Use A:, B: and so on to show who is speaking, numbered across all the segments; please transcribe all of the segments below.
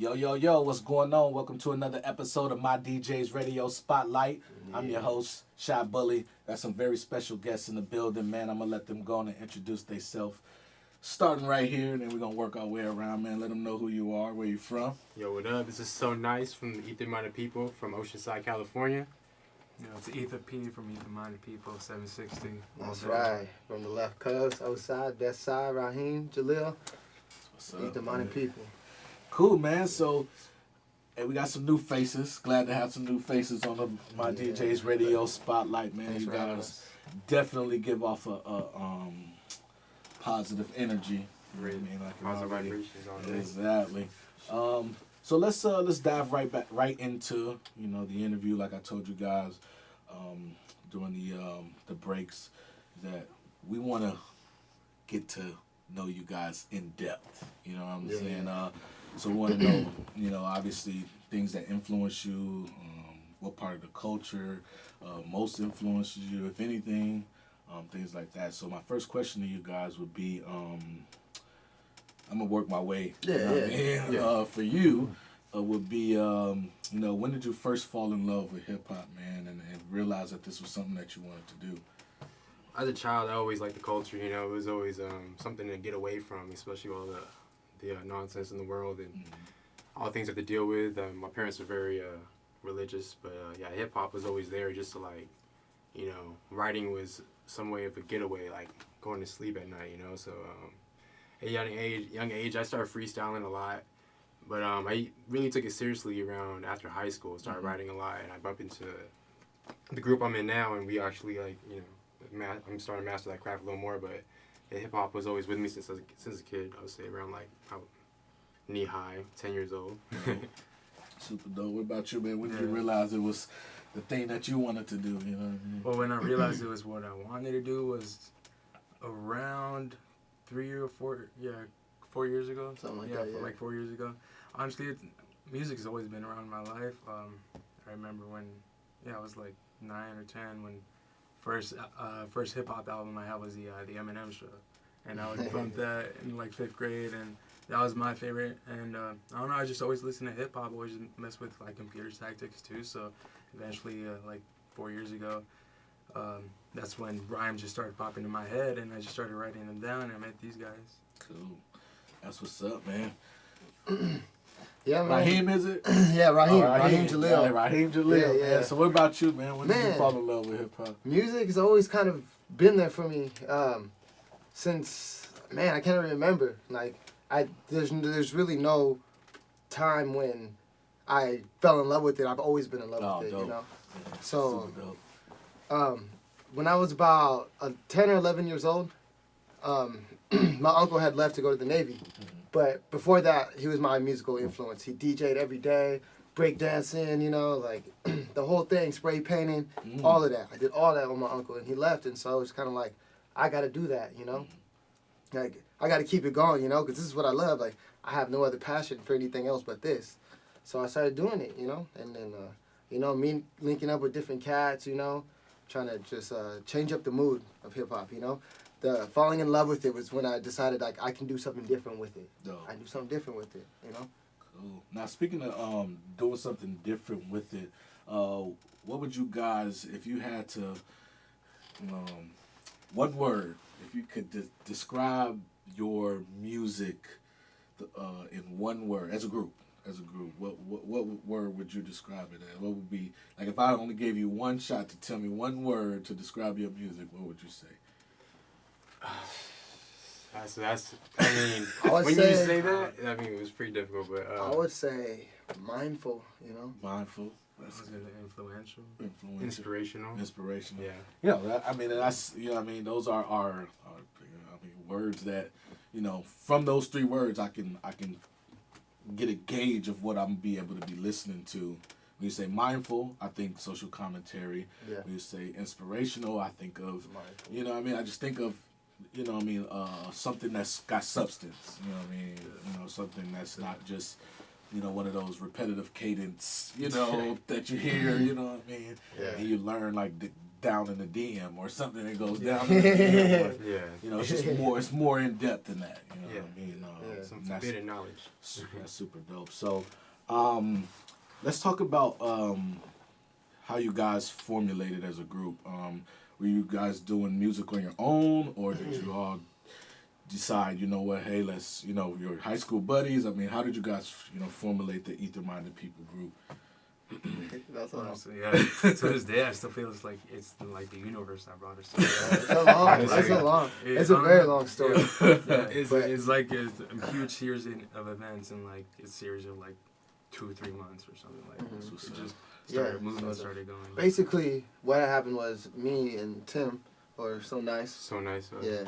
A: Yo, yo, yo, what's going on? Welcome to another episode of My DJ's Radio Spotlight. I'm your host, Shy Bully. Got some very special guests in the building, man. I'm going to let them go on and introduce themselves. Starting right here, and then we're going to work our way around, man. Let them know who you are, where you from.
B: Yo, what up? This is So Nice from the Ether Minded People from Oceanside, California.
C: You know, it's Ether P from Ether Minded People, 760.
D: That's right. From the left coast, outside, that side, Raheem, Jalil,
A: What's up,
D: Ether Minded People.
A: Cool, man. So, hey, we got some new faces. Glad to have some new faces on My DJ's Radio Spotlight, man.
D: Thanks
A: You
D: for having
A: guys
D: us.
A: definitely give off a positive energy.
B: Great.
A: I mean, I can
B: Positive
A: already-
B: vibrations on there.
A: Exactly. So let's dive right into the interview. Like I told you guys during the breaks, that we want to get to know you guys in depth. You know what I'm saying? So we want to know, obviously things that influence you, what part of the culture most influences you, if anything, things like that. So my first question to you guys would be, I'm gonna work my way. For you, would be, when did you first fall in love with hip hop, man, and realize that this was something that you wanted to do?
B: As a child, I always liked the culture. You know, it was always something to get away from, especially all the nonsense in the world and all the things I have to deal with. My parents were very religious, but hip hop was always there, just to writing was some way of a getaway, like going to sleep at night. So at a young age, I started freestyling a lot. But I really took it seriously around after high school. Started writing a lot, and I bumped into the group I'm in now, and we actually I'm starting to master that craft a little more. But hip hop was always with me since a kid. I would say around knee high, 10 years old.
A: Super dope. What about you, man? When did you realize it was the thing that you wanted to do? You know what I mean?
C: Well, when I realized it was what I wanted to do was around 4 years ago.
D: Something like
C: yeah,
D: that, yeah.
C: like 4 years ago. Honestly, music has always been around my life. I remember when, I was like 9 or 10 when first hip hop album I had was the Eminem Show, and I would bump that in like 5th grade, and that was my favorite. And I don't know, I just always listened to hip hop, always mess with like Computer Tactics too. So eventually, like 4 years ago, that's when rhymes just started popping in my head, and I just started writing them down, and I met these guys.
A: Cool. That's what's up, man.
D: Yeah, man.
A: Raheem, is it?
D: Yeah, Raheem.
A: Oh,
D: Raheem Jalil.
A: Yeah, Raheem Jalil.
D: Yeah.
A: Man. So what about you, man? When did you
D: Man.
A: fall in love with hip hop?
D: Music has always kind of been there for me since, man, I can't even remember. Like, there's really no time when I fell in love with it. I've always been in love with it,
A: dope.
D: Yeah. So,
A: Super dope.
D: when I was about 10 or 11 years old, my uncle had left to go to the Navy. But before that, he was my musical influence. He DJ'd every day, breakdancing, like the whole thing, spray painting, all of that. I did all that with my uncle, and he left, and so it was kind of like, I got to do that, Like, I got to keep it going, because this is what I love. Like, I have no other passion for anything else but this. So I started doing it, and then, me linking up with different cats, trying to just change up the mood of hip-hop, The falling in love with it was when I decided, like, I can do something different with it.
A: Dope.
D: I do something different with it,
A: Cool. Now, speaking of doing something different with it, what would you guys, if you had to, one word, if you could describe your music in one word, as a group, what word would you describe it as? What would be, like, if I only gave you one shot to tell me one word to describe your music, what would you say?
B: That's I mean,
D: I would
B: when
D: say-
B: you say that, it was pretty difficult, but
D: I would say mindful,
A: Mindful.
C: That's influential.
A: Influential.
B: inspirational.
A: Inspirational.
B: Yeah.
A: Those are our words that, from those three words, I can get a gauge of what I'm gonna be able to be listening to. When you say mindful, I think social commentary.
D: Yeah.
A: When you say inspirational, I think of,
D: Mindful.
A: I just think of, something that's got substance. Something that's not just, one of those repetitive cadence, that you hear. You know what I mean?
D: Yeah.
A: And you learn like down in the DM or something that goes down in the DM. Or,
B: Yeah.
A: it's just more. It's more in depth than that. You know
B: Yeah.
A: what I mean?
D: Yeah.
B: Some
A: And that's-
B: forbidden knowledge.
A: That's super dope. So, let's talk about how you guys formulated as a group. Were you guys doing music on your own, or did you all decide, you know what, hey, let's, you know, your high school buddies? I mean, how did you guys, you know, formulate the Ether Minded People group?
D: That's all.
C: Honestly, yeah. To this day, I still feel it's like the universe that brought us together.
D: It's so long. It's so long. It's a very long story.
C: Yeah,
D: But-
C: it's like a huge series of events and like a series of like 2 or 3 months or something like that.
A: That's what's
C: It
A: up.
C: just started,
D: Yeah,
C: movement
D: so
C: started going.
D: Basically, what happened was me and Tim, or So Nice.
B: So nice.
D: Yeah,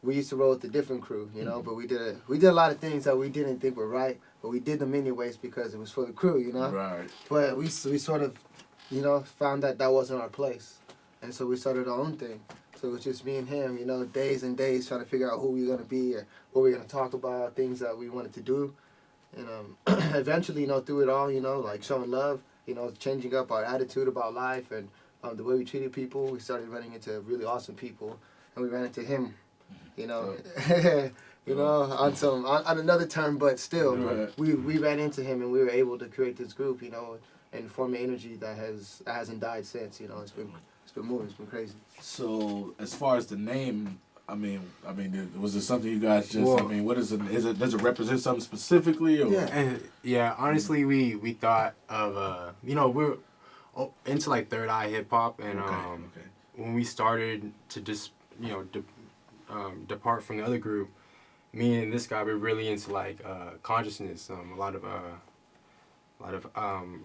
D: we used to roll with a different crew, you know, but we did a lot of things that we didn't think were right, but we did them anyways because it was for the crew, you know.
A: Right.
D: But we sort of, you know, found that wasn't our place, and so we started our own thing. So it was just me and him, you know, days and days trying to figure out who we were gonna be or what we were gonna talk about, things that we wanted to do, and eventually, you know, through it all, you know, like showing love, you know, changing up our attitude about life and the way we treated people. We started running into really awesome people, and we ran into him, you know, you know, on another term, but still,
A: Right.
D: we ran into him, and we were able to create this group, you know, and form an energy that hasn't died since. You know, it's been moving, it's been crazy.
A: So, as far as the name, I mean, was it something you guys just?
B: Well-
A: I mean, what is it? Does it represent something specifically? Or?
D: Yeah.
B: And yeah, honestly, we thought of you know, we're into like Third Eye hip hop, and
A: Okay.
B: when we started to just depart from the other group, me and this guy were really into like consciousness, a lot of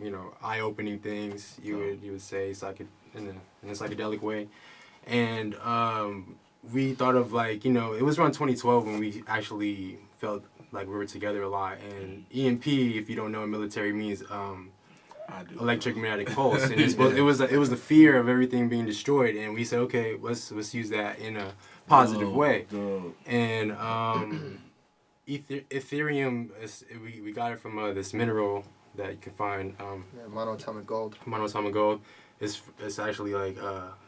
B: you know, eye-opening things you would say in a psychedelic way, and we thought of like, you know, it was around 2012 when we actually felt like we were together a lot. And EMP, if you don't know what military means,
A: I do.
B: electric magnetic pulse, and it was the fear of everything being destroyed, and we said, okay, let's use that in a positive way.
A: Dope.
B: And Ethereum, we got it from this mineral that you can find,
D: Yeah, monatomic gold.
B: monatomic gold. It's actually like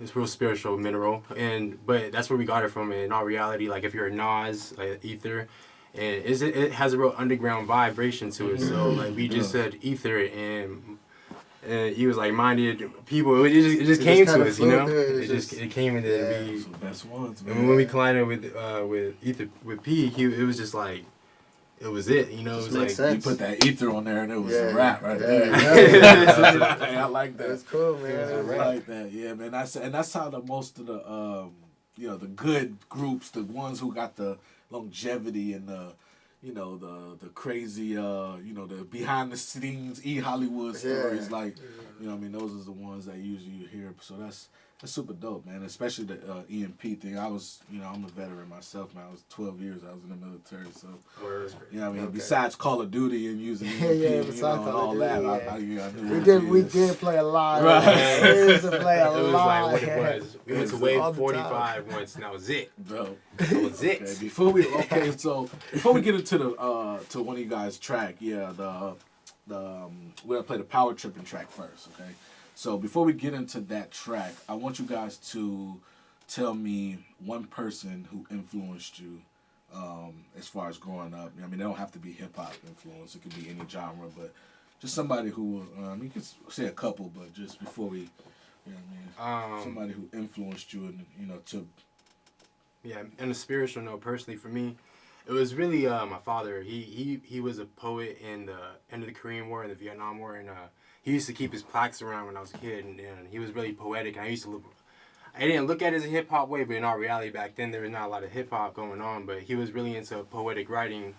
B: it's real spiritual mineral, but that's where we got it from. And in all reality, like if you're a Nas, like ether, and it has a real underground vibration to it. So like we just said ether, and he was like minded people. It just came
D: kinda
B: to us, you know.
D: flew through,
B: It came in there.
D: yeah.
B: And
A: It's the best ones, man.
B: when we collided with ether with P, it was just like it was it, you know. It
D: Just
B: was
D: makes
B: like
D: sense.
A: You put that ether on there, and it was
D: Yeah.
A: a rap right
D: Yeah.
A: there.
D: Yeah.
A: Hey, I like that.
D: That's cool, man.
A: I
D: That's
A: like that. Yeah, man. That's how the most of the you know, the good groups, the ones who got the longevity and the, you know, the crazy you know, the behind the scenes Hollywood stories,
D: Yeah.
A: like, you know what I mean, those are the ones that usually you hear. So that's super dope, man. Especially the EMP thing. I was, you know, I'm a veteran myself, man. I was 12 years. I was in the military, so you know what I mean.
D: Okay.
A: Besides Call of Duty and using EMP,
D: Yeah,
A: you know,
D: besides
A: and
D: Call of
A: all
D: Duty,
A: that,
D: yeah.
A: I knew
D: We
A: what
D: did
A: it
D: we
A: is.
D: did play a lot.
A: Right.
D: We used to play a
B: it was
D: lot.
B: like what it was. We went to
A: All
B: Wave
D: the time.
B: 45 once, and that was it.
A: Dope.
B: That was it.
A: Okay, before we get into the to one of you guys' track, yeah, we're gonna play the Power Tripping track first, okay? So before we get into that track, I want you guys to tell me one person who influenced you, as far as growing up. I mean, they don't have to be hip hop influence; it could be any genre, but just somebody who you can say a couple, but just before we, you know what I mean, somebody who influenced you, and you know, to
B: Yeah, and a spiritual note, personally for me, it was really my father. He was a poet in the end of the Korean War and the Vietnam War, and he used to keep his plaques around when I was a kid, and he was really poetic. And I didn't look at it as a hip hop way, but in all reality, back then there was not a lot of hip hop going on. But he was really into poetic writing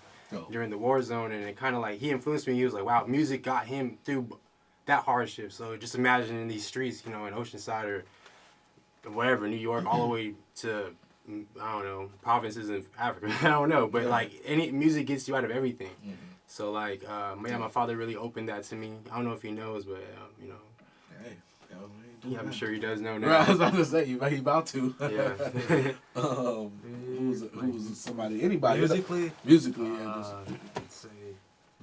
B: during the war zone, and it kind of like he influenced me. He was like, wow, music got him through that hardship. So just imagine in these streets, you know, in Oceanside or whatever, New York, all the way to I don't know, provinces in Africa. I don't know, but like any music gets you out of everything. So like, my father really opened that to me. I don't know if he knows, but you know,
A: hey,
B: yeah, I'm sure he does know
A: Right,
B: now.
A: I was about to say he about to.
B: Yeah.
A: Who's somebody? Anybody?
C: Musically,
A: Musically, yeah.
C: let's say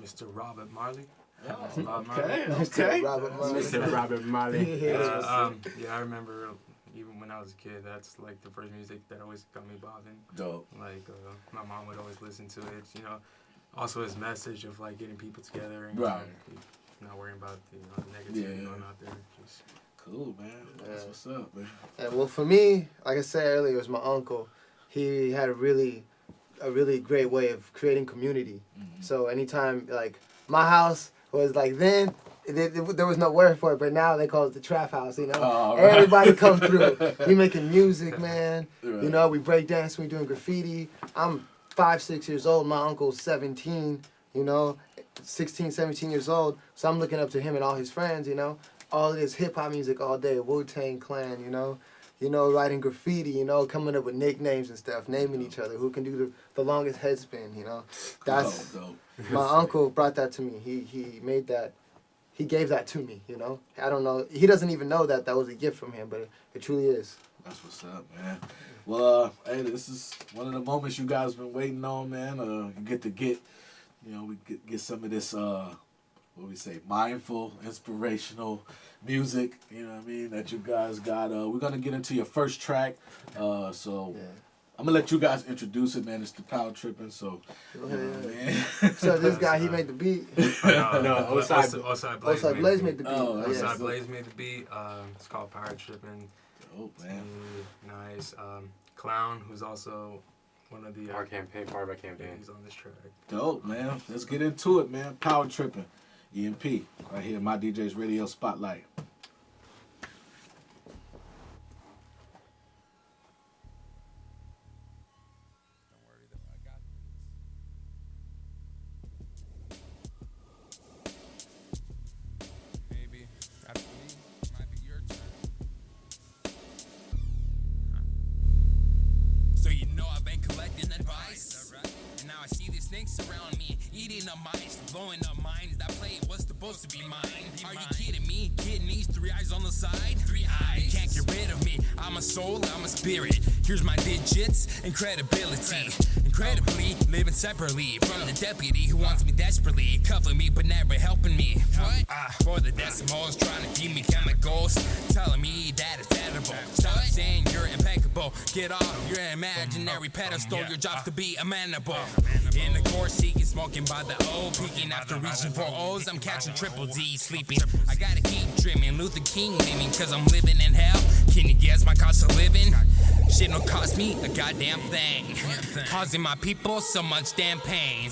C: Mr. Robert Marley.
A: Just,
C: Bob Marley.
A: okay.
D: Robert Marley.
B: Mr. Robert Marley.
C: Yeah, I remember, even when I was a kid, that's like the first music that always got me bobbing.
A: Dope.
C: Like my mom would always listen to it. You know, also his message of like getting people together and
A: Right.
C: not worrying about the negativity
A: Yeah.
C: going out there. Just,
A: Cool, man. That's
D: Yeah.
A: what's up, man.
D: And well, for me, like I said earlier, it was my uncle. He had a really great way of creating community.
A: Mhm.
D: So anytime, like, my house was like then, there was no word for it, but now they call it the trap house, you know?
A: Oh, right.
D: Everybody comes through. We making music, man.
A: Right.
D: You know, we break dance, we doing graffiti. I'm 5, 6 years old. My uncle's 17, you know, 16, 17 years old. So I'm looking up to him and all his friends, you know? All of this hip-hop music all day, Wu-Tang Clan, you know? Writing graffiti, you know, coming up with nicknames and stuff, naming each other. Who can do the longest head spin, you know? That's,
A: dope.
D: my uncle brought that to me. He made that, he gave that to me, you know? I don't know, he doesn't even know that was a gift from him, but it truly is.
A: That's what's up, man. Well, hey, this is one of the moments you guys been waiting on, man. You get, we get some of this, what we say, mindful, inspirational music, you know what I mean, that you guys got. We're going to get into your first track, so
D: Yeah.
A: I'm going to let you guys introduce it, man. It's the Power Tripping, so,
D: Go
A: you know
D: ahead.
A: what I mean?
D: So this guy, he made the beat.
C: no,
B: Osai
C: Blaze.
D: Osai Blaze made the beat.
A: Oh,
D: yes.
C: Osai Blaze made the beat. It's called Power Tripping.
A: Oh, man.
C: Nice. Clown, who's also one of the
B: Our campaign, part of our campaign.
C: he's on this track.
A: Dope, man. Let's get into it, man. Power Tripping. EMP, right here, My DJ's Radio Spotlight.
E: Maybe after me, it might be your turn. So you know I've been collecting advice. And now I see these snakes around me, eating up mice, blowing up minds. That play was supposed to be mine. Are you kidding me? Kidding these 3 eyes on the side? 3 eyes. You can't get rid of me. I'm a soul, I'm a spirit. Here's my digits and credibility. Incredibly, living separately from the deputy who wants me desperately, cuffing me but never helping me. For the decimals, trying to feed me chemicals, telling me that it's edible. Stop saying you're impeccable. Get off your imaginary pedestal. Your job's to be amenable. In the course, seeking, smoking by the O, peeking after reaching for O's. I'm catching triple D, sleeping. I gotta keep dreaming. Luther King living, cause I'm living in hell. Can you guess my cost of living? Shit don't cost me a goddamn thing. Causing my people so much damn pain.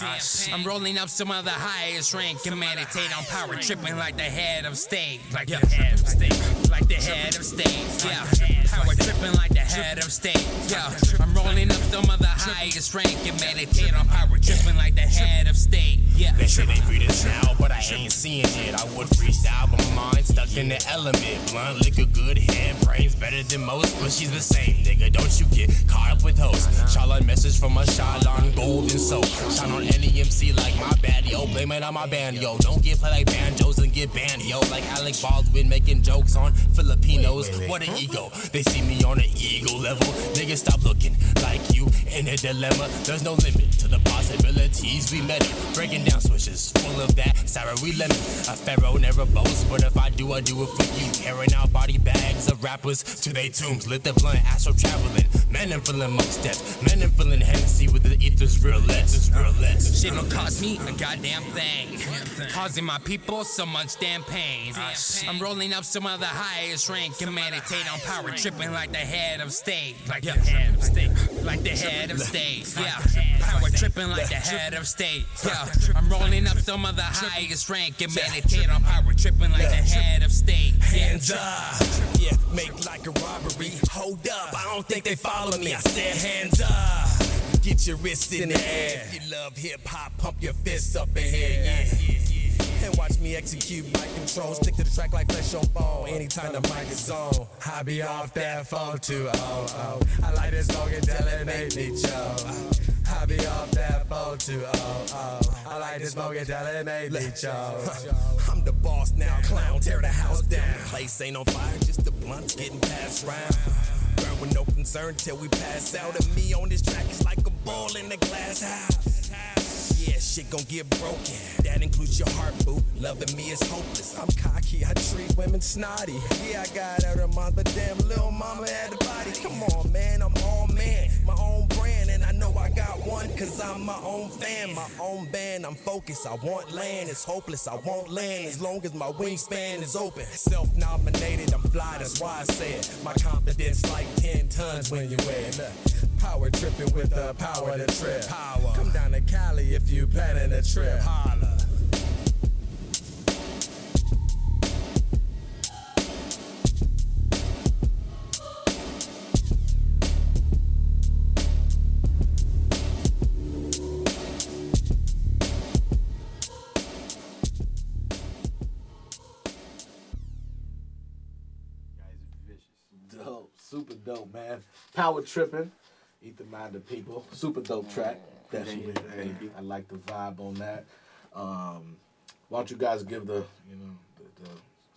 E: I'm rolling up some of the highest rank and meditate on power tripping like the head of state. Like the head of state. Like the head of state. Yeah. Power tripping like the head of state. Yeah. I'm rolling up some of the highest rank and meditate on power tripping like the head of state. Yeah.
F: They say they read it now, but I ain't seeing it. I would freestyle, but my mind stuck in the element. Blunt, liquor, good head, brains better than most, but she's the same, nigga. Don't you get caught up with hoes. Charlotte message from a shot on gold and soap. Shot on any MC like my bad, yo. Blame it on my band, yo. Don't get played like banjos and get banned, yo. Like Alec Baldwin making jokes on Filipinos. What an ego. They see me on an ego level. Nigga, stop looking like you in a dilemma. There's no limit to the possibilities we met. Breaking down switches full of that sour we lemon. A pharaoh never boasts, but if I do it for you. Carrying out body bags of rappers to their tombs. Lit the blunt, astral traveling. Men and feeling most death. Men and feeling Hennessy with the ether's real less.
E: Shit don't cost me a goddamn thing. Causing my people so much damn pain. I'm rolling up some of the highest rank and meditate on power tripping like the head of state. Like the head of state. Like the head of state. Yeah. Power tripping like the head of state. Yeah. I'm rolling up some of the highest rank and meditate on power tripping like the head of state.
F: Hands up, yeah, make like a robbery. Hold up, I don't think they follow me. I said hands up, get your wrists in the air. If you love hip hop, pump your fists up in here, yeah. And watch me execute my control. Stick to the track like flesh on bone. Anytime the mic is on, I be off that phone too. Oh. I like this song and telling me Joe. I be off that phone too. Oh. I like this song and telling me Joe. I'm the boss now, clown. Tear the house down. Place ain't on fire, just the blunts getting passed round. Burn with no concern till we pass out. And me on this track is like a ball in a glass house. Yeah, shit gon' get broken. That includes your heart, boo. Loving me is hopeless. I'm cocky, I treat women snotty. Yeah, I got out of mom, but damn, little mama had a body. Come on, man, I'm all man, my own brand, and I know I got one, cause I'm my own fan, my own band. I'm focused, I want land, it's hopeless, I won't land as long as my wingspan is open. Self-nominated, I'm fly, that's why I say it. My confidence like 10 tons when you wear it. Look, power tripping with the power to trip. Power. Come down to Cali if you planning a trip. Holla.
A: Dope, super dope, man. Power tripping, eat the mind of people. Super dope track. Definitely,
B: Thank you.
A: I like the vibe on that. Why don't you guys give the the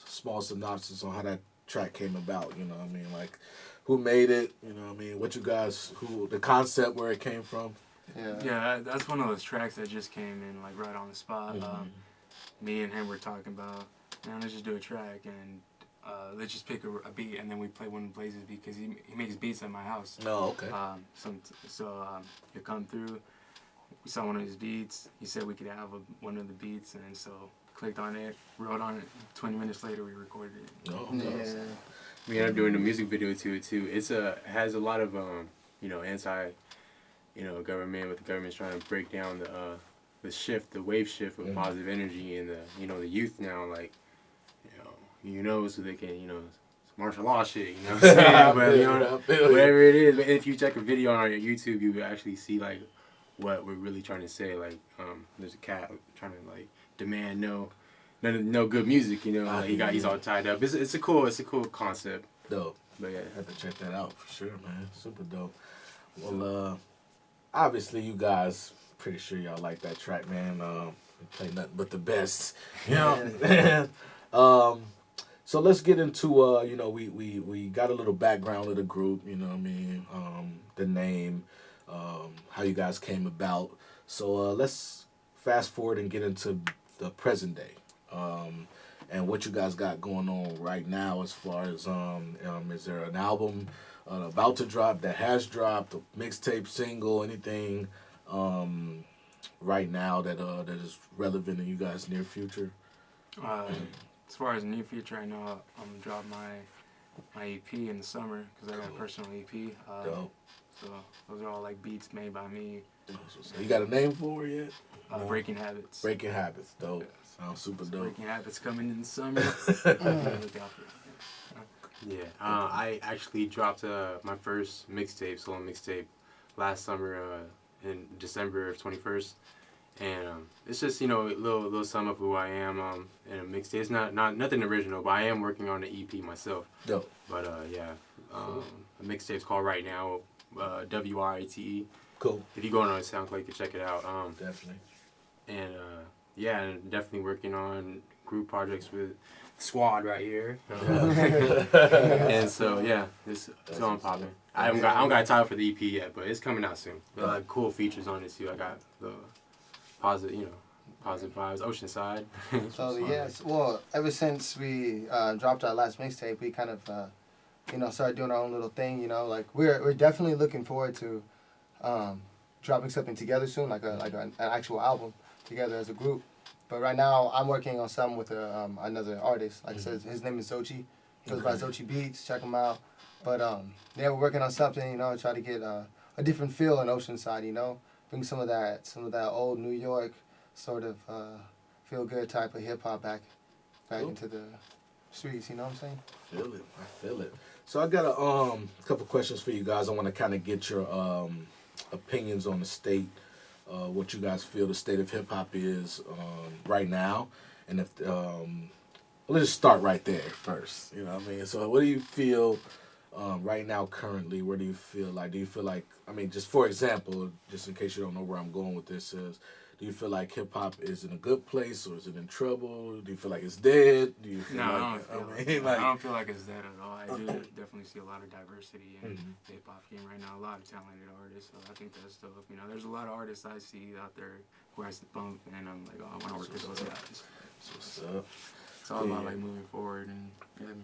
A: small synopsis on how that track came about? You know what I mean, like who made it? You know what I mean, what you guys, who the concept, where it came from.
C: Yeah, that's one of those tracks that just came in like right on the spot. Me and him were talking about, man, let's just do a track and let's just pick a beat and then we play one of Blaze's because he makes beats at my house.
A: Oh, okay.
C: He'll come through. We saw one of his beats. He said we could have one of the beats, and so clicked on it, wrote on it. 20 minutes later, we recorded it.
A: Oh,
D: Yeah.
A: okay.
B: We ended up doing a music video to it too. It has a lot of anti, government, with the government's trying to break down the wave shift of positive energy and the youth now, like so they can it's martial law shit, you know what I'm saying? But whatever it is, but if you check a video on your YouTube, you will actually see like what we're really trying to say. Like there's a cat trying to like demand no good music, he's all tied up. It's a cool concept.
A: Dope.
B: But yeah,
A: I have to check that out for sure, man. Super dope. Well, obviously you guys, pretty sure y'all like that track, man. We play nothing but the best, So let's get into we got a little background of the group, you know what I mean, the name, how you guys came about. So let's fast forward and get into the present day, and what you guys got going on right now as far as is there an album about to drop, that has dropped, a mixtape, single, anything right now that is relevant in you guys' near future?
C: As far as near future, I know I'm gonna drop my EP in the summer because I got a personal EP.
A: Dope.
C: So those are all like beats made by me.
A: So you got a name for it yet?
C: Breaking Habits.
A: Breaking Habits, dope.
C: Yeah.
A: Sounds super dope.
C: Breaking Habits coming in the summer. Look out for it.
B: yeah. I actually dropped my first solo mixtape, last summer in December 21st. And it's just little sum up of who I am in a mixtape. It's not nothing original, but I am working on an EP myself.
A: Dope.
B: But a mixtape's called Right Now, WRITE.
A: Cool.
B: If you go on SoundCloud, you can check it out.
A: Definitely.
B: And and definitely working on group projects with Squad right here. And so it's on popping. I don't got a title for the EP yet, but it's coming out soon. There are like cool features on it too. I got the positive vibes, Oceanside.
D: So yes, well, ever since we dropped our last mixtape, we kind of, started doing our own little thing. Like we're definitely looking forward to dropping something together soon, like an actual album together as a group. But right now, I'm working on something with another artist. Like I said, his name is Zochi. He goes by Zochi Beats. Check him out. But we're working on something. Try to get a different feel in Oceanside. Bring some of that old New York sort of feel good type of hip hop back
A: Cool.
D: into the streets. You know what I'm saying?
A: I feel it. So I got a couple questions for you guys. I want to kind of get your opinions on the state, what you guys feel the state of hip hop is right now, and if let's just start right there first. You know what I mean? So what do you feel right now currently? Where do you feel like? I mean, just for example, just in case you don't know where I'm going with this is, Do you feel like hip hop is in a good place or is it in trouble? Do you feel like it's dead? Do you feel
C: No,
A: like
C: I don't feel like it's dead at all. I do definitely see a lot of diversity in the hip hop game right now. A lot of talented artists, so I think that's dope. You know, there's a lot of artists I see out there who has the bump, and I'm like, oh, I want to work with those guys.
A: what's up?
C: It's all about like moving forward and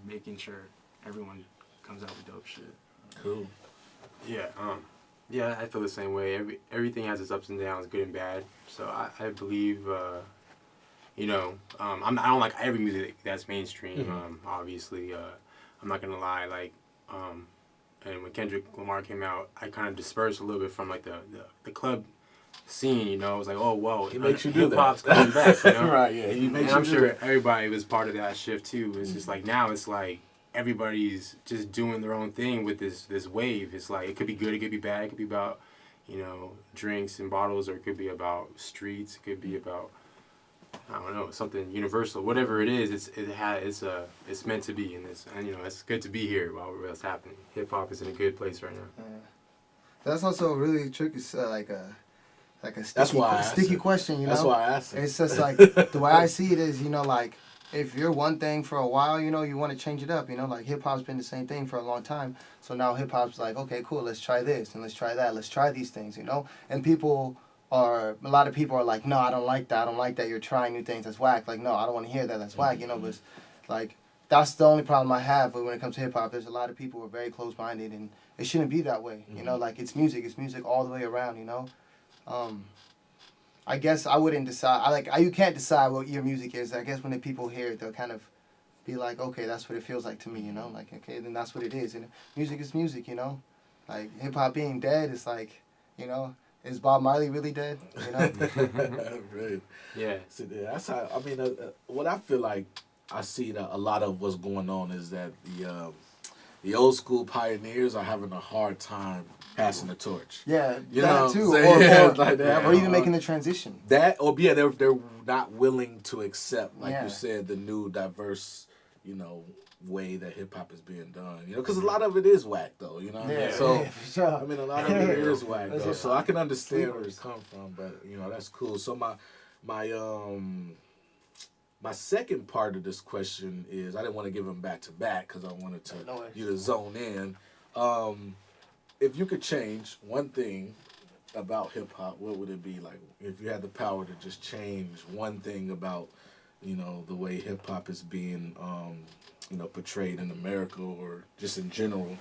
C: making sure everyone comes out with dope shit.
A: Cool.
B: Yeah, yeah, I feel the same way. Everything has its ups and downs, good and bad. So I believe, you know, I don't like every music that's mainstream. Obviously, I'm not gonna lie. Like, and when Kendrick Lamar came out, I kind of dispersed a little bit from like the club scene. You know, it was like, oh, whoa,
A: He makes you do
B: hip hop's
A: that.
B: coming back. You know?
A: Right, yeah. He makes
B: And
A: you
B: I'm
A: do
B: sure
A: that.
B: everybody was part of that shift too. It's just like now it's like everybody's just doing their own thing with this wave. It's like it could be good, it could be bad, it could be about, you know, drinks and bottles, or it could be about streets, it could be about, I don't know, something universal. Whatever it is, it's meant to be, and you know, it's good to be here while it's happening. Hip hop is in a good place right now.
D: That's also a really tricky, like a
A: That's why I asked
D: sticky
A: it.
D: question, you know?
A: That's why I asked it.
D: It's just like, the way I see it is, you know, like, if you're one thing for a while, you know, you want to change it up, you know? Like, hip-hop's been the same thing for a long time. So now hip-hop's like, okay, cool, let's try this, and let's try that, let's try these things, you know? And a lot of people are like, no, I don't like that, you're trying new things, that's whack. Like, no, I don't want to hear that, that's whack, you know? But, it's like, that's the only problem I have when it comes to hip-hop. There's a lot of people who are very close-minded, and it shouldn't be that way, you know? Like, it's music all the way around, you know? I guess I wouldn't decide. You can't decide what your music is. I guess when the people hear it, they'll kind of be like, okay, that's what it feels like to me, you know? Like, okay, then that's what it is. And music is music, you know? Like, hip-hop being dead is like, you know, is Bob Marley really dead, you know?
A: Right.
B: Yeah.
A: See, that's how, I mean, what I feel like I see that a lot of what's going on is that the old school pioneers are having a hard time passing the torch.
D: Yeah,
A: You
D: that
A: know what I'm
D: too.
A: saying? Yeah, like they have
D: Or
A: a
D: even
A: hard-
D: making the transition.
A: That, or yeah, they're not willing to accept, like
D: Yeah.
A: you said, the new diverse, you know, way that hip hop is being done. You know, because a lot of it is whack, though. You know what I mean? So,
D: yeah, for sure.
A: I mean, a lot of it is whack,
D: That's
A: though.
D: it.
A: So I can understand where it comes from, but you know, that's cool. So my second part of this question is, I didn't want to give them back to back because I wanted to
D: No worries.
A: you to zone in. If you could change one thing about hip hop, what would it be? Like, if you had the power to just change one thing about, you know, the way hip hop is being, you know, portrayed in America or just in general,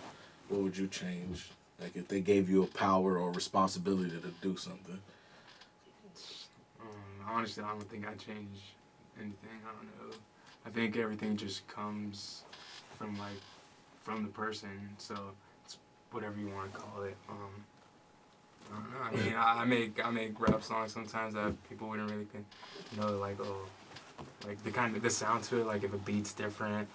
A: what would you change? Like, if they gave you a power or responsibility to do something.
C: Honestly, I don't think I'd change anything. I don't know. I think everything just comes from the person. So it's whatever you want to call it. I don't know. I mean, I make rap songs sometimes that people wouldn't really know, like, oh, like the sound to it. Like if a beat's different,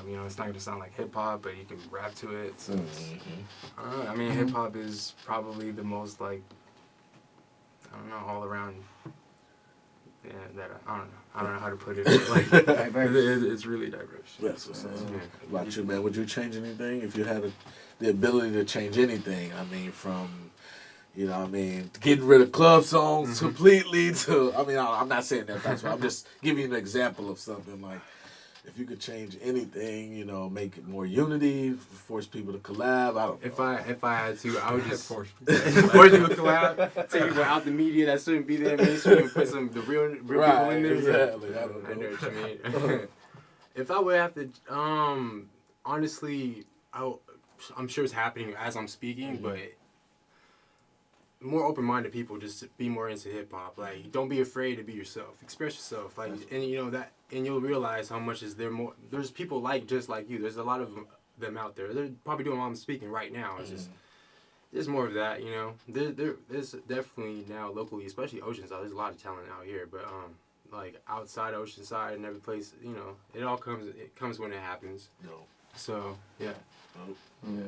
C: you know, it's not gonna sound like hip hop, but you can rap to it. So I don't know. I mean, hip hop is probably the most, like, I don't know, all around. Yeah, that I don't know how to put it. Like, it's really diverse.
A: That's what's up.
C: Yeah.
A: What about you, man? Would you change anything if you had the ability to change anything? I mean, from, you know what I mean, getting rid of club songs completely to, I mean, I'm not saying that's what, I'm just giving you an example of something. Like, if you could change anything, you know, make it more unity, force people to collab, I don't know.
B: If I had to, I would just
C: Force
B: force people to collab, take people out the media that shouldn't be there, mainstream, and put the real people in there.
A: Exactly. I don't
B: I know
A: know.
B: what you mean. If I would have to, honestly, I'm sure it's happening as I'm speaking, but more open-minded people just be more into hip-hop. Like, don't be afraid to be yourself. Express yourself. Like, and you know that, and you'll realize how much is there more. There's people just like you. There's a lot of them out there. They're probably doing what I'm speaking right now. It's just there's more of that, you know. There's definitely now locally, especially Oceanside. There's a lot of talent out here, but like outside Oceanside and every place, you know, it comes when it happens.
A: No.
B: So yeah.
D: Yeah.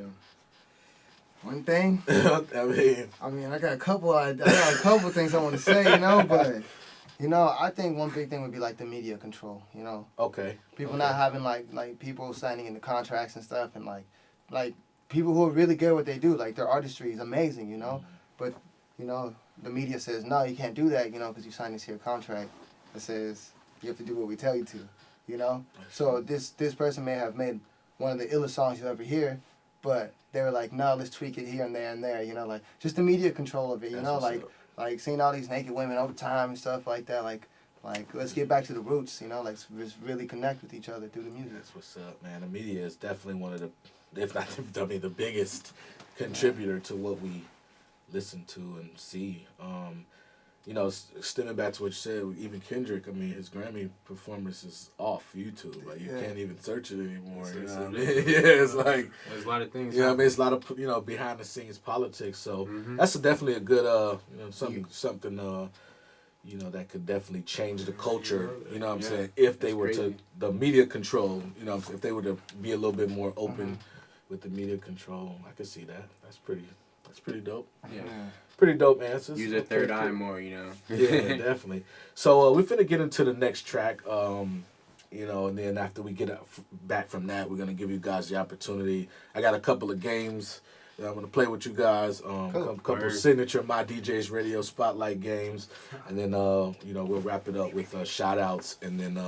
D: One thing.
A: I mean,
D: I got a couple things I want to say, you know, but you know, I think one big thing would be like the media control, you know.
A: okay.
D: People not having like people signing into contracts and stuff, and like people who are really good at what they do, like their artistry is amazing, you know. But you know, the media says, no, you can't do that, you know, because you signed this here contract that says you have to do what we tell you to, you know? So this person may have made one of the illest songs you'll ever hear, but they were like, no, let's tweak it here and there, you know, like, just the media control of it, you know, like seeing all these naked women over time and stuff like that, like, let's get back to the roots, you know, like, just really connect with each other through the music.
A: That's what's up, man. The media is definitely one of the, if not the biggest contributor to what we listen to and see. You know, stemming back to what you said, even Kendrick, I mean, his Grammy performance is off YouTube. Like, you can't even search it anymore. You know what I mean? Yeah, it's like...
B: There's a lot of things.
A: Yeah, I mean, it's a lot of, you know, behind-the-scenes politics. So that's definitely a good, you know, something, you know, that could definitely change the culture, you know what I'm saying, if they were to, the media control, you know, if they were to be a little bit more open with the media control. I could see that. That's pretty dope.
B: Yeah.
A: Pretty dope answers.
B: Use a third eye more, you know.
A: Yeah, definitely. So we're finna get into the next track, you know, and then after we get back from that, we're gonna give you guys the opportunity. I got a couple of games that I'm gonna play with you guys. Couple of signature My DJs Radio Spotlight games, and then you know, we'll wrap it up with shout outs, and then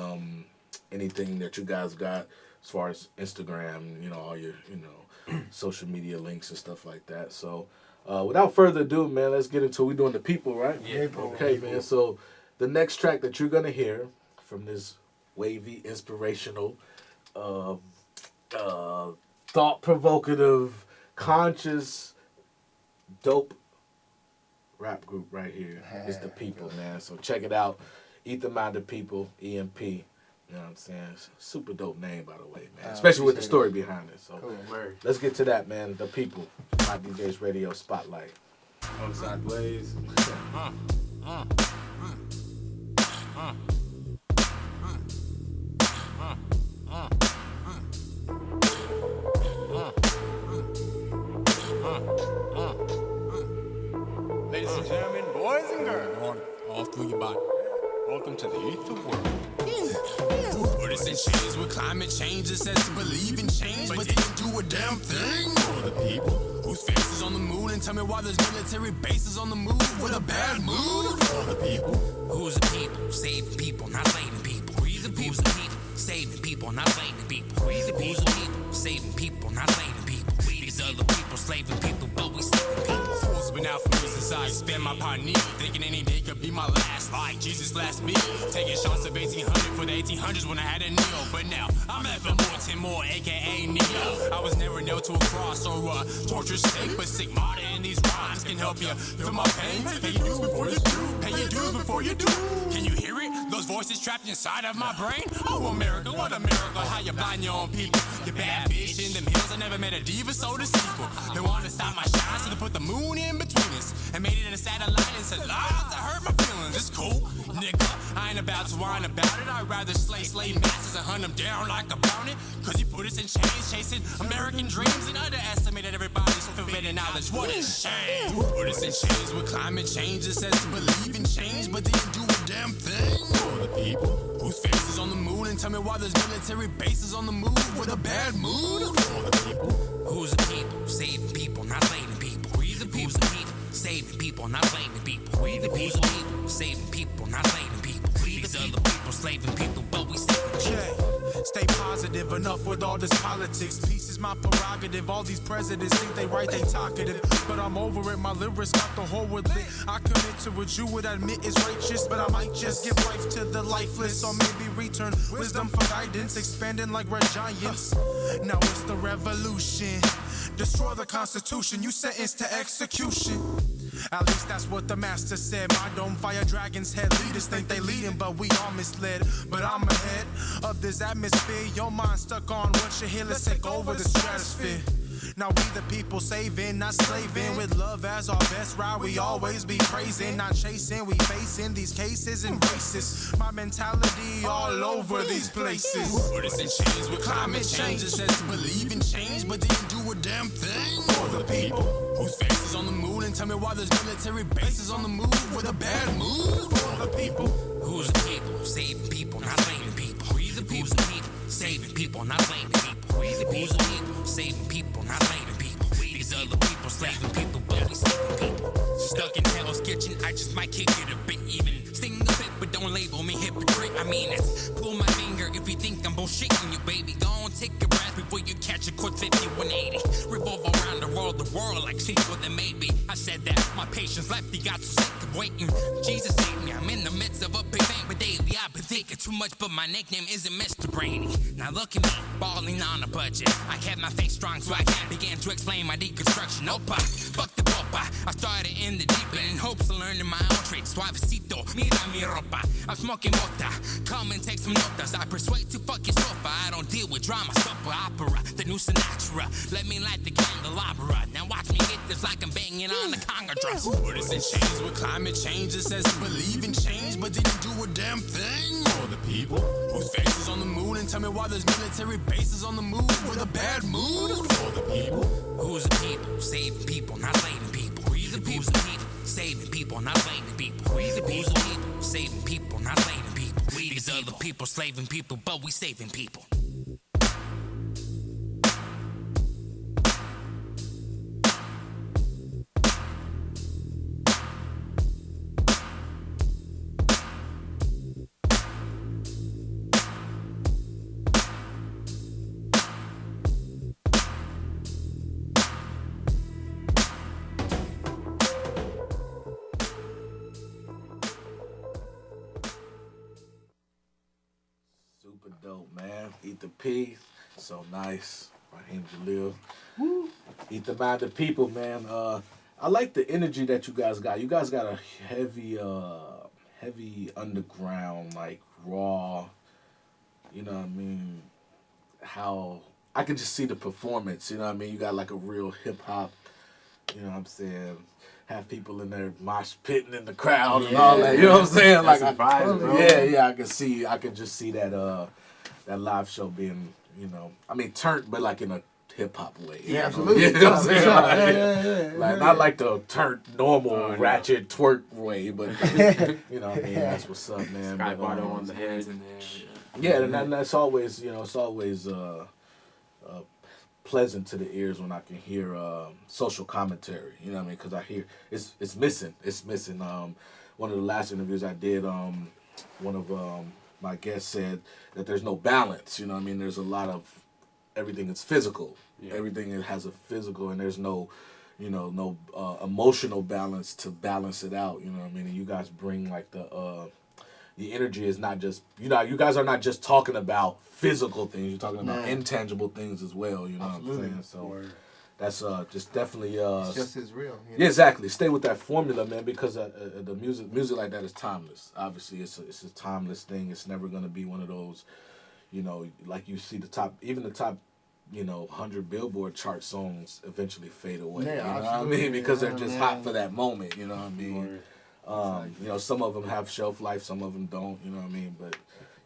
A: anything that you guys got as far as Instagram, you know, all your, you know, social media links and stuff like that. So without further ado, man, let's get into it. We're doing the people, right?
B: Yeah.
A: Okay, man. So the next track that you're gonna hear from this wavy, inspirational, thought-provocative, conscious, dope rap group right here is The People, man. So check it out. Ether Minded People, EMP. You know what I'm saying? It's a super dope name, by the way, man. Especially with the story behind it. So let's get to that, man. The People, My DJs Radio Spotlight.
B: Outside Blaze.
G: Ladies and gentlemen, boys and girls, all through your body. Welcome to the Ether World.
E: Put us in chains with climate change. It says to believe in change, but didn't do a damn thing. For the people whose faces on the moon, and tell me why there's military bases on the move with a bad mood. For the people who's the people, saving people, not slaving people. We the people, the people, saving people, not slaving people. We the people, saving people, not slaving people. These other people slaving people, but we saving people.
G: Fools been out from losing side, spend my pioneer, thinking any day could be my last. Like Jesus' last meal, taking shots of 1800 for the 1800s when I had a Neo. But now I'm Evan Moore, aka Neo. I was never nailed to a cross or a torture stake, but stigmata in these rhymes can help you feel my pain. Pay your dues before you do. Pay your dues before you do. Can you hear it? Those voices trapped inside of my brain. Oh, America, what a miracle! How you blind your own people? You bad bitch in them hills. I never met a diva, so the sequel. They wanted to stop my shine, so they put the moon in between us and made it in a satellite and said, lies, I hurt my feelings. It's cool, nigga. I ain't about to whine about it. I'd rather slay masters and hunt them down like a bounty. Cause you put us in chains, chasing American dreams and underestimated everybody's forbidden knowledge. What a shame.
E: Put us in chains with climate change. It says to believe in change, but didn't do a damn thing.
G: For the people
E: whose faces on the moon, and tell me why there's military bases on the move with a bad mood.
G: For the people
E: who's the people, saving people, not slaving people. We the people, saving people, not slaving people. We the people, saving people, not slaving people. These other people slaving people, but we saving people.
G: stay positive, enough with all this politics. Peace is my prerogative. All these presidents think they right, they talkative, but I'm over it. My lyrics got the whole with lit. I commit to what you would admit is righteous, but I might just give life to the lifeless, or maybe return wisdom for guidance, expanding like red giants. Now it's the revolution. Destroy the Constitution, you sentenced to execution. At least that's what the master said. My dome fire dragon's head. Leaders think they leading, but we all misled. But I'm ahead of this atmosphere. Your mind stuck on what you hear. Let's take over the stratosphere. Now we the people saving, not slaving. With love as our best route, we always be praising, not chasing. We facing these cases and races. My mentality all over these places.
E: Put us in chains with climate change. It says to believe in change, but didn't do a damn thing.
G: For the people
E: whose faces on the moon, and tell me why there's military bases on the move with a bad mood.
G: For the people
E: who's the people, saving people, not slaving people. We the people, saving people, not slaving people. We the people, saving people, not slaving people. These other people slaving people, but we saving people. Stuck in hell kick it a bit, even sing a bit, but don't label me hypocrite. I mean, it's pull my finger if you think I'm bullshitting you, baby. Go on, take a breath before you catch a quick 50, 180. Revolve around the world like sequel that maybe. I said that my patience left, he got so sick of waiting. Jesus saved me, I'm in the midst of a big bang, but daily I've been thinking too much, but my nickname isn't Mr. Brainy. Now look at me, balling on a budget. I kept my face strong so I can begin to explain my deconstruction. Opa, fuck the popa. I started in the deep end in hopes of learning my own trade. Suavecito, mira mi ropa. I'm smoking mota, come and take some notas. I persuade to fuck your sofa. I don't deal with drama, soap opera, the new Sinatra. Let me light the candelabra. Now watch me hit this like I'm banging on the conga drums.
G: Put us in chains with climate change. It says to believe in change, but didn't do a damn thing. For the people whose faces on the moon, and tell me why there's military bases on the move with a bad mood. For the people
E: Who's the people? Saving people, not slaving people. We the people. Who's the people? Saving people, not slaving people. We the people. Who's the people? Saving people, not slaving people. We These other people slaving people, but we saving people.
A: Super dope, man. Ether P, so nice. Raheem Jalil. Ether Mind the People, man. I like the energy that you guys got. You guys got a heavy underground, like raw. You know what I mean? How I can just see the performance. You know what I mean? You got like a real hip hop. You know what I'm saying? Have people in there mosh pitting in the crowd and all that. You know what I'm saying?
B: That's
A: Like
B: a vibe, bro.
A: yeah. I can just see that that live show being, you know, I mean turned, but like in a hip hop way.
D: Yeah, absolutely.
A: You know what I'm saying? Like,
D: Yeah.
A: like not like the turned normal ratchet twerk way, but you know what I mean? That's what's up, man.
B: Sky
A: But,
B: bottom on the head.
C: in there.
A: yeah, and that's always, you know, it's always pleasant to the ears when I can hear social commentary. You know what I mean? Because I hear it's missing. It's missing. One of the last interviews I did, one of my guests said that there's no balance. You know what I mean? There's a lot of everything is physical.
B: Yeah.
A: Everything has a physical, and there's no, you know, no emotional balance to balance it out. You know what I mean? And you guys bring like the energy is not just, you know, you guys are not just talking about physical things. You're talking about intangible things as well. You know what I'm saying? So that's just definitely
D: It's just as real. You know?
A: yeah, exactly. Stay with that formula, man, because the music like that is timeless. Obviously, it's a timeless thing. It's never gonna be one of those, you know, like you see the top, you know, 100 Billboard chart songs eventually fade away.
D: Yeah,
A: you know what I
D: absolutely.
A: mean? Because they're just hot
D: Yeah.
A: for that moment. You know what I mean? You know, some of them have shelf life, some of them don't. You know what I mean? But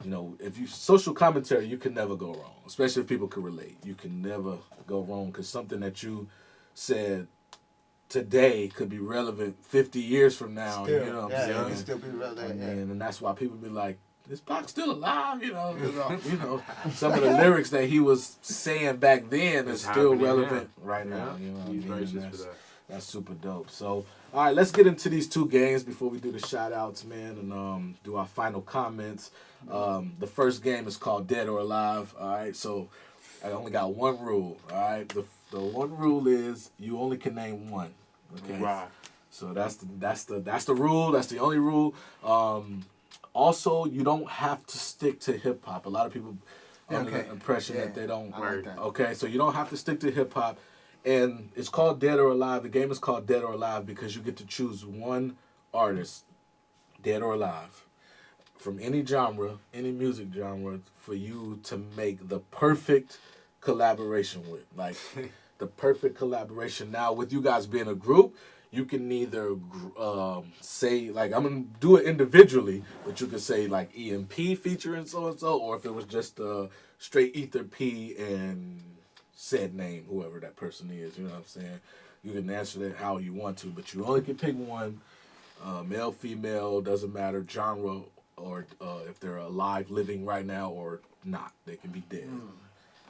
A: you know, if you social commentary, you can never go wrong. Especially if people can relate, you can never go wrong because something that you said today could be relevant 50 years from now.
D: Still,
A: you know what
D: yeah,
A: I'm saying?
D: it can still be relevant.
A: And that's why people be like, "Is Pac still alive?" You know, 'cause, you know, some of the lyrics that he was saying back then is
B: It's
A: still
B: happening
A: relevant
B: now.
A: right now. You know what I
B: He's
A: mean?
B: righteous
A: And
B: for that.
A: that's super dope. So, all right, let's get into these two games before we do the shout outs, man, and do our final comments. The first game is called Dead or Alive. All right, so I only got one rule. All right, the one rule is you only can name one. Okay.
B: Right.
A: So that's the rule. That's the only rule. Also, you don't have to stick to hip hop. A lot of people under the impression that they don't.
D: I like that.
A: Okay, so you don't have to stick to hip hop. And it's called Dead or Alive. The game is called Dead or Alive because you get to choose one artist, dead or alive, from any genre, any music genre, for you to make the perfect collaboration with. Like, the perfect collaboration. Now, with you guys being a group, you can either say, like, I'm going to do it individually, but you could say, like, EMP featuring so-and-so, or if it was just straight Ether P and said name, whoever that person is, you know what I'm saying? You can answer that how you want to, but you only can pick one, male, female, doesn't matter, genre, or if they're alive, living right now, or not. They can be dead.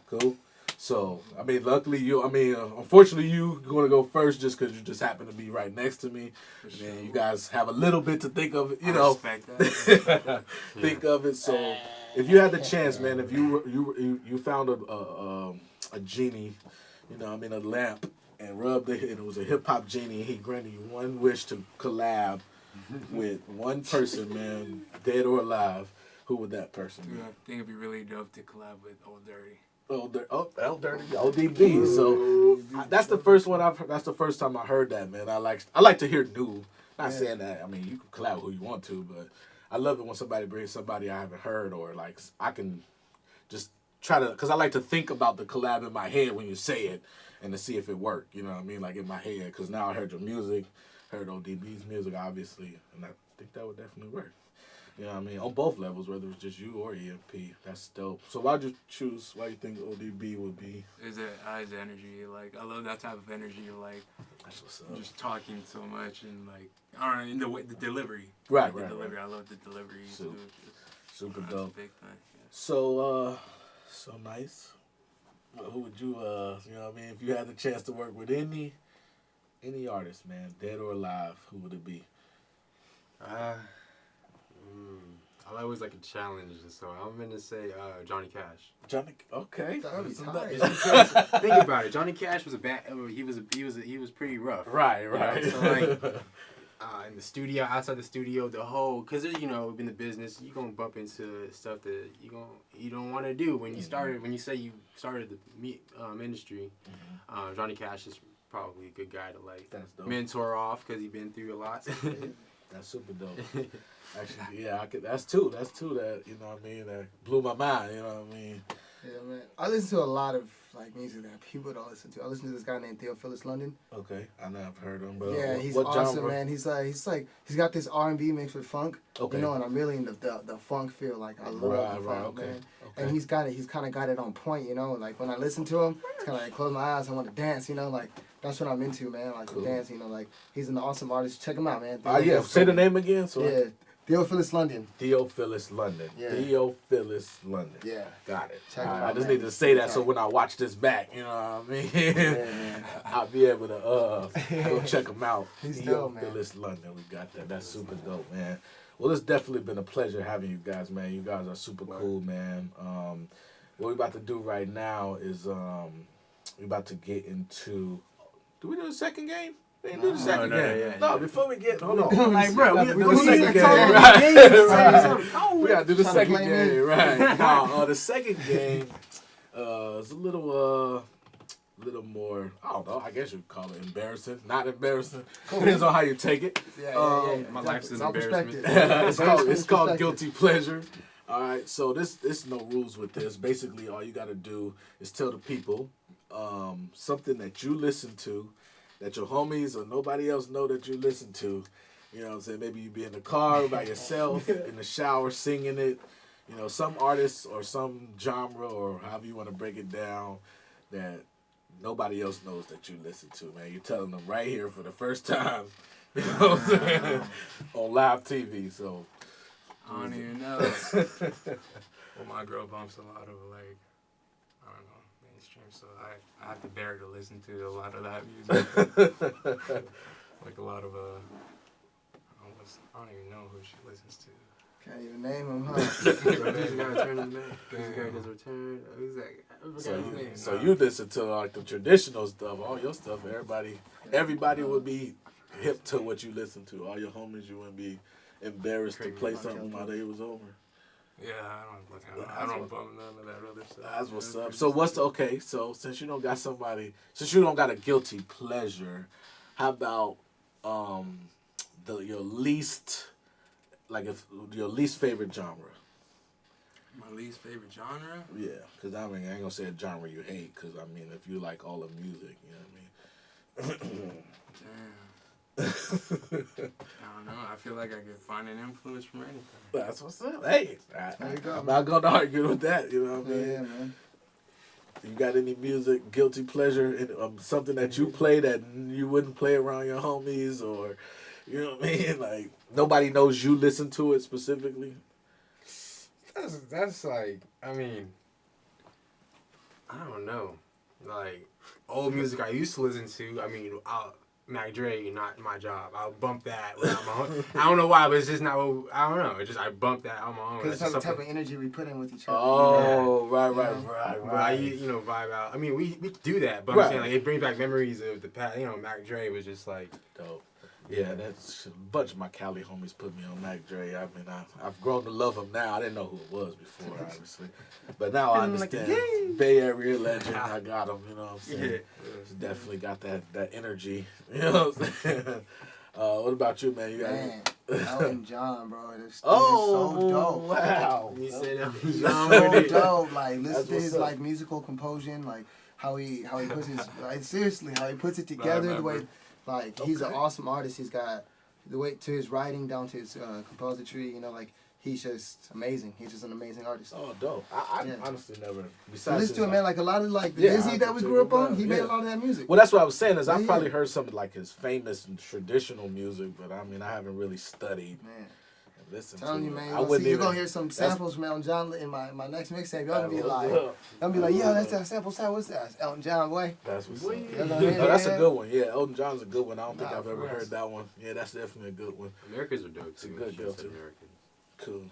A: Cool? So, I mean, luckily unfortunately you going to go first just because you just happen to be right next to me. And you guys have a little bit to think of it, you know.
C: Respect that.
A: Think of it. So, if you had the chance, man, if you found a genie, a lamp, and rubbed it, and it was a hip hop genie, and he granted you one wish to collab with one person, man, dead or alive, who would that person be?
C: Yeah, I think it'd be really dope to collab with Old Dirty.
A: El Dirty, ODB. So that's the first one that's the first time I heard that, man. I like to hear new. Not saying that. I mean, you can collab who you want to, but I love it when somebody brings somebody I haven't heard, or like I can just try to, because I like to think about the collab in my head when you say it, and to see if it worked. You know what I mean? Like in my head, because now I heard your music, heard ODB's music, obviously, and I think that would definitely work. You know what I mean? On both levels, whether it's just you or EMP. That's dope. So why you think ODB would be?
C: Is energy. Like, I love that type of energy. Like,
A: That's what's up.
C: just talking so much and, like, I don't know, in the way, the delivery.
A: Right,
C: the
A: right,
C: delivery.
A: right.
C: I love the delivery.
A: Super.
C: too.
A: Super
C: That's
A: dope.
C: a big thing. Yeah.
A: So, so nice. Well, who would you, you know what I mean? If you had the chance to work with any artist, man, dead or alive, who would it be?
B: I always like a challenge, so I'm gonna say Johnny Cash.
A: Johnny, okay.
D: That would be tight.
B: Just because, think about it. Johnny Cash was he was pretty rough.
A: Right,
B: You know,
A: right.
B: so like in the studio, outside the studio, because in the business, you gonna bump into stuff that you don't want to do when you started. When you say you started the industry, Johnny Cash is probably a good guy to like
A: That's dope.
B: mentor off because he's been through a lot.
A: That's super dope. Actually, yeah, that's two that, you know what I mean, that blew my mind, you know what I mean?
D: Yeah, man. I listen to a lot of like music that people don't listen to. I listen to this guy named Theophilus London.
A: Okay, I know I've heard him, but
D: Yeah, he's
A: what
D: awesome,
A: genre?
D: man. He's got this R&B mixed with funk.
A: Okay.
D: You know, and I'm really in the funk feel. Like I love the funk,
A: okay.
D: man.
A: Okay.
D: And he's kind of got it on point. You know, like when I listen to him, it's kind of like close my eyes. I want to dance. You know, like that's what I'm into, man. Like
A: Cool.
D: dancing. You know, like he's an awesome artist. Check him out, man.
A: Yeah, say the name again. So
D: Yeah, Theophilus London.
A: Theophilus London.
D: Yeah.
A: Theophilus London.
D: Yeah.
A: Got it.
D: Check him
A: I
D: out,
A: just
D: man.
A: need to say that so
D: Check.
A: when I watch this back, you know what I mean?
D: Yeah, man.
A: I'll be able to go check him out.
D: He's dope, man.
A: Theophilus London. We got that. That's super dope, man. Well, it's definitely been a pleasure having you guys, man. You guys are super cool, man. What we're about to do right now is we're about to get into. Do we do the second game? We didn't do the second game. No, before we get, hold on.
C: Like, bro,
A: we
C: we
A: do the second
C: need
A: game,
C: to talk
A: right? We gotta do the
D: Trying to
A: second
D: play
A: game,
D: me?
A: right? No, the second game is a little more. I don't know. I guess you'd call it embarrassing. Not embarrassing. Depends on how you take it.
D: Yeah.
B: My life's an
D: All
B: embarrassment.
D: perspective.
A: It's called guilty pleasure. All right, so there's no rules with this. Basically, all you got to do is tell the people something that you listen to, that your homies or nobody else know that you listen to. You know what I'm saying? Maybe you be in the car by yourself, in the shower, singing it. You know, some artists or some genre or however you want to break it down that nobody else knows that you listen to, man. You're telling them right here for the first time, you know what I'm saying, on live TV. So
C: I don't even know. Well, my girl bumps a lot of, like, I don't know, mainstream, so I have to bear to listen to a lot of that music. Like a lot of, I don't even know who she listens to.
D: Can't even name him, huh?
B: This guy turned his name. This guy does return. Who's that? I forgot his name.
A: So you listen to like the traditional stuff, all your stuff. Everybody would be hip to what you listen to. All your homies, you wouldn't be embarrassed to play something while they was over.
C: Yeah, I don't bump none of that other stuff.
A: That's what's up. So okay? So since you don't got a guilty pleasure, how about your least favorite genre?
C: My least favorite genre?
A: Yeah, because I ain't gonna say a genre you hate, because if you like all the music, you know what I mean?
C: Damn. I don't know. I feel like I could find an influence from anything.
A: That's what's up. Hey,
D: There you go,
A: I'm not gonna argue with that. You know what I mean?
D: Yeah, man.
A: You got any music, guilty pleasure, something that you play that you wouldn't play around your homies, or you know what I mean? Like nobody knows you listen to it specifically.
B: That's like, I don't know. like old music I used to listen to. I mean, Mac Dre, not my job. I'll bump that without my own. I don't know why, but it's just not. I don't know. It's just I bump that on my own.
D: Because
B: That's
D: it's
B: just
D: the type
B: something-
D: of energy we put in with each other.
A: Oh, right.
B: But I, vibe out. I mean, we do that, but
A: Right.
B: I'm saying like it brings back memories of the past. Mac Dre was just like
A: Dope. Yeah, that's a bunch of my Cali homies put me on Mac Dre. I mean, I've grown to love him now. I didn't know who it was before, obviously, but now I
D: Feeling like a
A: understand. Bay Area legend. I got him. You know what I'm saying?
B: Yeah.
A: He's definitely got that energy. You know what I'm saying? What about you, man? You got
H: Man, Elton John, bro. This is
A: Oh,
H: so dope.
A: wow.
B: you said that
H: He's
B: John
H: so
B: with it.
H: dope. Like,
A: That's
H: listen to
A: what's
H: his
A: up.
H: like musical composition, like how he puts his like seriously how he puts it together. The way,
B: remember.
H: like he's an
A: Okay.
H: awesome artist. He's got the way to his writing down to his compository. You know, like he's just amazing. He's just an amazing artist.
A: Oh, dope. I
H: Yeah.
A: honestly never.
H: So
A: Besides,
H: listen to him, man. Like a lot of like the
A: Yeah,
H: Disney
A: I
H: that we
A: do
H: grew up
A: too,
H: on. He made
A: yeah.
H: a lot of that music.
A: well, that's what I was saying. Is I
H: Yeah.
A: probably heard some of like his famous and traditional music, but I mean, I haven't really studied
H: Man,
A: and listened
H: telling
A: to
H: you,
A: it.
H: man.
A: I
H: You're
A: wouldn't
H: you're
A: even.
H: gonna hear some
A: that's-
H: samples from Elton John in my next mixtape. Y'all gonna be
A: What's
H: like,
A: up?
H: y'all be like, yo, that's that sample sound. What's that? It's Elton John, boy.
A: That's what's
B: Boy.
A: up.
H: Y'all gonna hear
A: Oh, that's a
H: that?
A: good one. Yeah, Elton John's a good one. I don't think
H: Nah,
A: I've ever
H: for
A: heard
H: us.
A: that one. Yeah, that's definitely a good one.
B: Americans are dope too.
A: a good
B: Shout
A: deal,
B: out to
A: too.
B: Americans.
A: Cool.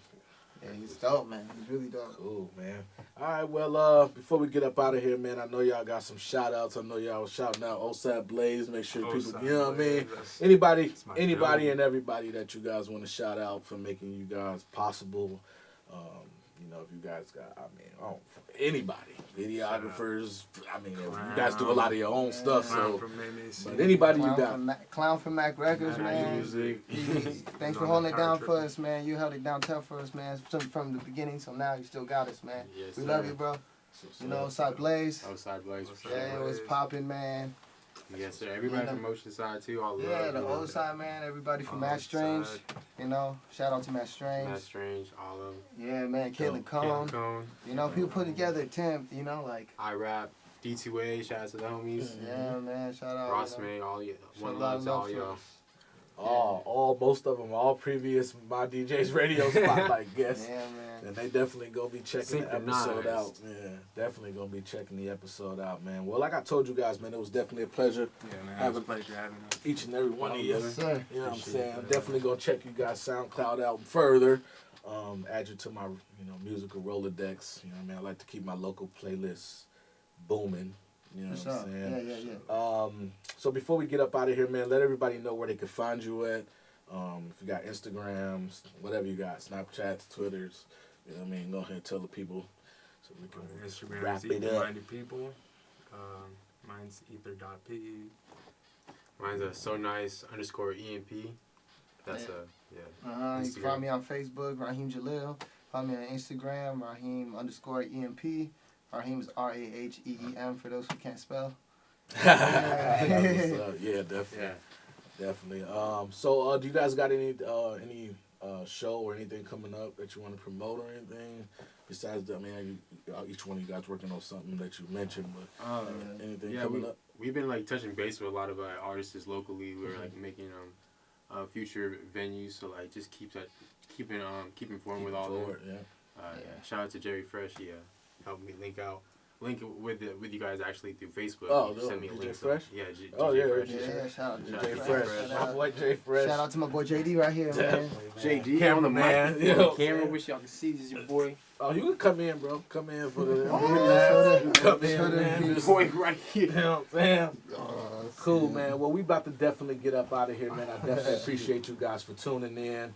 H: Yeah, he's dope, man. He's really dope.
A: Cool, man. All right, well, before we get up out of here, man, I know y'all got some shout outs. I know y'all was shouting out OSAD Blaze. Make sure people,
C: OSAD
A: you know what I mean?
C: Blaze, that's-
A: Anybody
C: that's my
A: anybody
C: dude.
A: and everybody that you guys want to shout out for making you guys possible. You know, if you guys got, I mean, anybody, videographers. I mean, you guys do a lot of your own stuff,
C: Clown
A: so.
C: from MAC.
A: But anybody you
H: Clown
A: got.
H: from Clown from Mac Records, man.
C: Music.
H: Thanks for
C: On
H: holding
C: the
H: it down
C: power
H: for
C: trip.
H: us, man. You held it down tough for us, man. From the beginning, so now you still got us, man.
B: Yes,
H: We
B: sir.
H: love you, bro. You know, Side Blaze.
B: Outside Blaze. for
C: Yeah,
B: sure.
H: Yeah, it was popping, man.
B: Yes, sir. Everybody
H: Yeah.
B: from Oceanside too. All
H: Yeah,
B: love.
H: the
B: you know.
H: old side, man. Everybody from Matt
C: Old
H: Strange.
C: Side.
H: You know, shout out to Matt Strange.
B: Matt Strange, all of them.
H: Yeah, man. Caitlin
B: Kid
H: Cone.
B: Cone.
H: You know, people put together a temp. You know, like.
B: I rap. D2A. Shout out to the homies.
H: Yeah, man. Shout out.
B: Ross
H: you know.
B: May, all you.
H: Show
B: One
H: a lot
B: love
H: of
B: to all
H: for
B: y'all.
H: us.
A: Most of them, all previous My DJ's Radio Spotlight guests.
H: Yeah, man.
A: And they definitely gonna be checking the episode
B: Synchronized.
A: out. Yeah, definitely gonna be checking the episode out, man. Well, like I told you guys, man, it was definitely a pleasure.
C: Yeah, man.
A: Have
C: It was
A: a-
C: a pleasure having us.
A: Each and every one of you.
H: Yes, sir.
A: You know what I'm
B: Appreciate
A: saying?
B: it.
A: I'm definitely gonna check you guys SoundCloud out further. Add you to my musical Rolodex. You know what I mean? I like to keep my local playlists booming. You know
H: For
A: what I'm
H: sure.
A: saying?
H: Yeah, yeah, yeah.
A: So before we get up out of here, man, let everybody know where they can find you at. If you got Instagrams, whatever you got, Snapchats, Twitters, you know what I mean? Go ahead and tell the people so we can
C: Instagram
A: wrap
C: is
A: it up.
C: Ether-minded people. Mine's ether.pe.
B: Mine's a so nice _EMP. That's
H: Yeah.
B: yeah.
H: You can
B: Instagram.
H: find me on Facebook, Raheem Jalil. Find me on Instagram, Raheem _EMP. Raheem is RAHEEM for those who can't spell.
A: That's what's up. Yeah, definitely.
B: Yeah.
A: Definitely. So do you guys got any show or anything coming up that you want to promote or anything? Besides, I mean, each one of you guys working on something that you mentioned, but anything
B: Yeah,
A: coming up?
B: we've been like touching base with a lot of artists locally. We're like making future venues, so like just keep informed with all
A: Forward,
B: that.
A: yeah.
B: Shout out to Jerry Fresh. He helped me link with you guys actually through Facebook.
A: Oh,
B: He
A: no,
B: sent me a
A: DJ
B: link.
A: Fresh?
B: Yeah,
A: Oh,
B: DJ
A: yeah,
B: Fresh.
H: Yeah, shout out to
B: Shout
A: Jay
B: out to
A: Fresh.
B: Fresh.
A: My boy Jay Fresh.
H: Shout out to my boy JD right here, man.
B: JD
A: Cameraman,
B: on the mic,
A: you know what I'm
B: camera.
A: saying?
B: Wish y'all could see this is your boy.
A: Oh, you can come in, bro. Come in for the.
H: shoulda-
A: You come in,
H: shoulda
A: man.
H: been-
A: Just-
B: Boy, right here.
A: You know what I'm saying? Cool, man. Well, we about to definitely get up out of here, man. I definitely appreciate you guys for tuning in.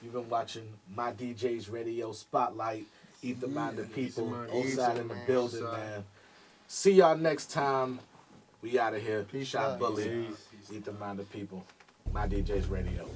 A: You've been watching My DJ's Radio Spotlight. Ether Minded People.
B: Ether-minded
A: Outside in the
H: man.
A: building,
B: Outside.
A: man. See y'all next time. We out of here.
H: Peace
A: Shot
H: out.
A: Bully.
B: Peace.
A: Ether Minded People. My DJ's Radio.